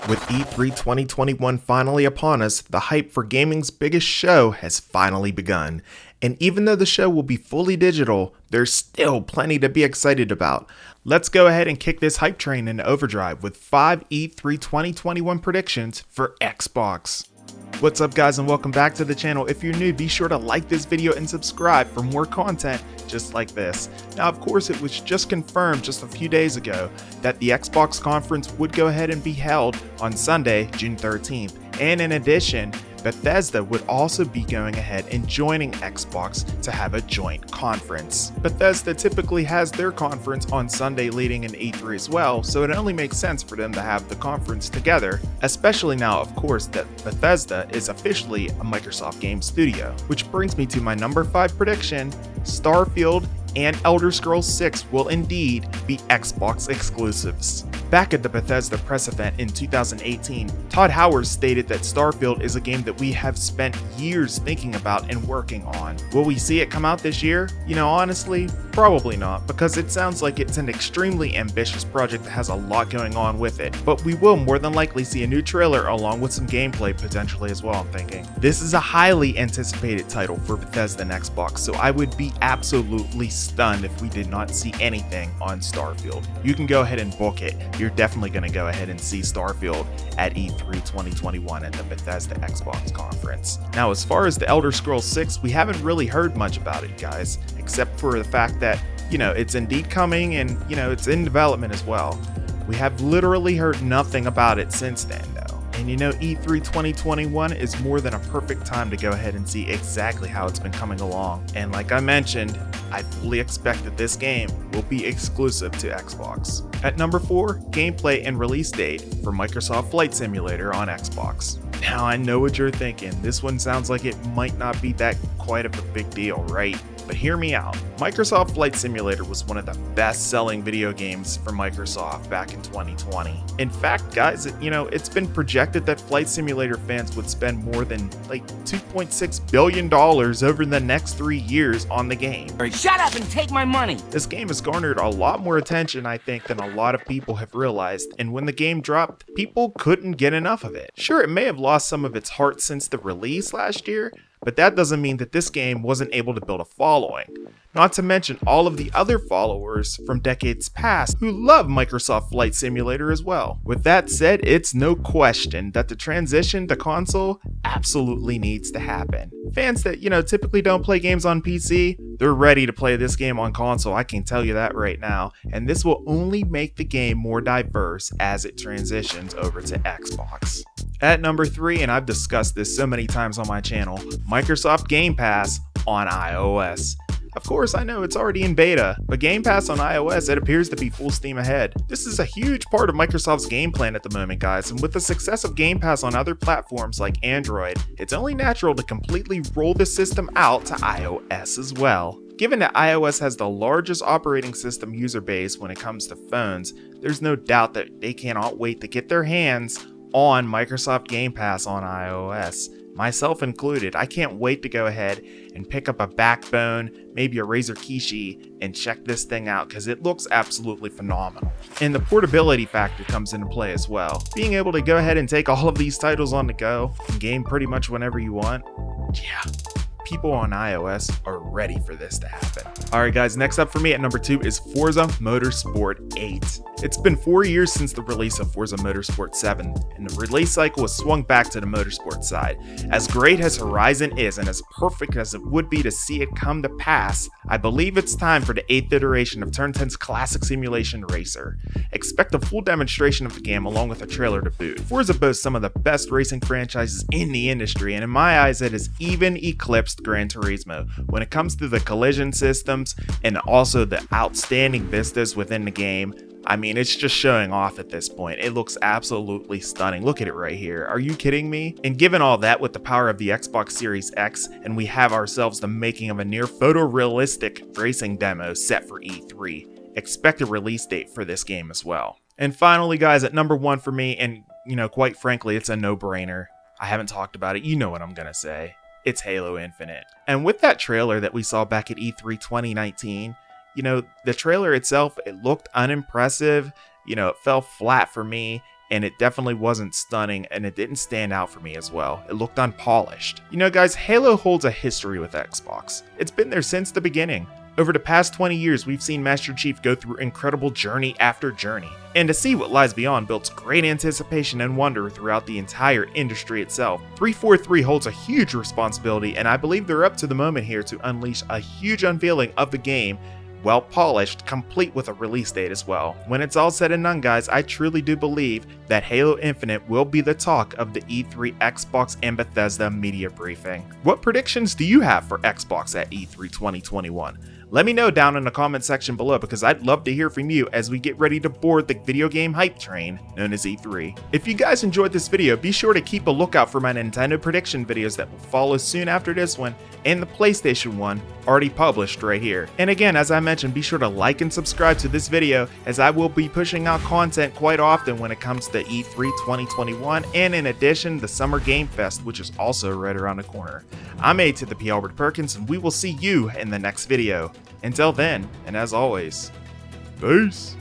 With E3 2021 finally upon us, the hype for gaming's biggest show has finally begun. And even though the show will be fully digital, there's still plenty to be excited about. Let's go ahead and kick this hype train into overdrive with 5 E3 2021 predictions for Xbox. What's up guys, and welcome back to the channel. If you're new, be sure to like this video and subscribe for more content just like this. Now of course it was just confirmed just a few days ago that the Xbox conference would go ahead and be held on Sunday, June 13th. And in addition, Bethesda would also be going ahead and joining Xbox to have a joint conference. Bethesda typically has their conference on Sunday leading in E3 as well, so it only makes sense for them to have the conference together, especially now of course that Bethesda is officially a Microsoft game studio. Which brings me to my number 5 prediction: Starfield and Elder Scrolls 6 will indeed be Xbox exclusives. Back at the Bethesda press event in 2018, Todd Howard stated that Starfield is a game that we have spent years thinking about and working on. Will we see it come out this year? You know, honestly, probably not, because it sounds like it's an extremely ambitious project that has a lot going on with it. But we will more than likely see a new trailer along with some gameplay potentially as well, I'm thinking. This is a highly anticipated title for Bethesda and Xbox, so I would be absolutely stunned if we did not see anything on Starfield. You can go ahead and book it. You're definitely going to go ahead and see Starfield at E3 2021 at the Bethesda Xbox conference. Now, as far as the Elder Scrolls 6, we haven't really heard much about it, guys, except for the fact that, you know, it's indeed coming and, you know, it's in development as well. We have literally heard nothing about it since then, though. And you know, E3 2021 is more than a perfect time to go ahead and see exactly how it's been coming along. And like I mentioned, I fully expect that this game will be exclusive to Xbox. At number 4, gameplay and release date for Microsoft Flight Simulator on Xbox. Now I know what you're thinking, this one sounds like it might not be that quite of a big deal, right? But hear me out. Microsoft Flight Simulator was one of the best-selling video games for Microsoft back in 2020. In fact, guys, you know, it's been projected that Flight Simulator fans would spend more than like $2.6 billion over the next 3 years on the game. Shut up and take my money! This game has garnered a lot more attention, I think, than a lot of people have realized, and when the game dropped, people couldn't get enough of it. Sure, it may have lost some of its heart since the release last year, but that doesn't mean that this game wasn't able to build a following. Not to mention all of the other followers from decades past who love Microsoft Flight Simulator as well. With that said, it's no question that the transition to console absolutely needs to happen. Fans that, you know, typically don't play games on PC, they're ready to play this game on console, I can tell you that right now. And this will only make the game more diverse as it transitions over to Xbox. At number 3, and I've discussed this so many times on my channel, Microsoft Game Pass on iOS. Of course, I know it's already in beta, but Game Pass on iOS, it appears to be full steam ahead. This is a huge part of Microsoft's game plan at the moment, guys, and with the success of Game Pass on other platforms like Android, it's only natural to completely roll the system out to iOS as well. Given that iOS has the largest operating system user base when it comes to phones, there's no doubt that they cannot wait to get their hands on Microsoft Game Pass on iOS. Myself included, I can't wait to go ahead and pick up a Backbone, maybe a Razer Kishi, and check this thing out because it looks absolutely phenomenal. And the portability factor comes into play as well. Being able to go ahead and take all of these titles on the go and game pretty much whenever you want, yeah. People on iOS are ready for this to happen. Alright guys, next up for me at number 2 is Forza Motorsport 8. It's been 4 years since the release of Forza Motorsport 7, and the release cycle has swung back to the motorsport side. As great as Horizon is, and as perfect as it would be to see it come to pass, I believe it's time for the 8th iteration of Turn 10's classic simulation racer. Expect a full demonstration of the game along with a trailer to boot. Forza boasts some of the best racing franchises in the industry, and in my eyes it has even eclipsed Gran Turismo when it comes to the collision systems and also the outstanding vistas within the game. I mean, it's just showing off at this point. It looks absolutely stunning. Look at it right here. Are you kidding me? And given all that with the power of the Xbox Series X, and we have ourselves the making of a near photorealistic racing demo set for E3, expect a release date for this game as well. And finally, guys, at number 1 for me, and you know, quite frankly, it's a no-brainer. I haven't talked about it. You know what I'm gonna say. It's Halo Infinite. And with that trailer that we saw back at E3 2019, you know, the trailer itself, it looked unimpressive. You know, it fell flat for me. and it definitely wasn't stunning, and it didn't stand out for me as well. It looked unpolished. You know guys, Halo holds a history with Xbox. It's been there since the beginning. Over the past 20 years, we've seen Master Chief go through incredible journey after journey, and to see what lies beyond builds great anticipation and wonder throughout the entire industry itself. 343 holds a huge responsibility, and I believe they're up to the moment here to unleash a huge unveiling of the game, well polished, complete with a release date as well. When it's all said and done guys, I truly do believe that Halo Infinite will be the talk of the E3 Xbox and Bethesda media briefing. What predictions do you have for Xbox at E3 2021? Let me know down in the comment section below, because I'd love to hear from you as we get ready to board the video game hype train known as E3. If you guys enjoyed this video, be sure to keep a lookout for my Nintendo prediction videos that will follow soon after this one, and the PlayStation one already published right here. And again, as I mentioned, be sure to like and subscribe to this video, as I will be pushing out content quite often when it comes to E3 2021, and in addition, the Summer Game Fest, which is also right around the corner. I'm A to the P. Albert Perkins, and we will see you in the next video. Until then, and as always, peace!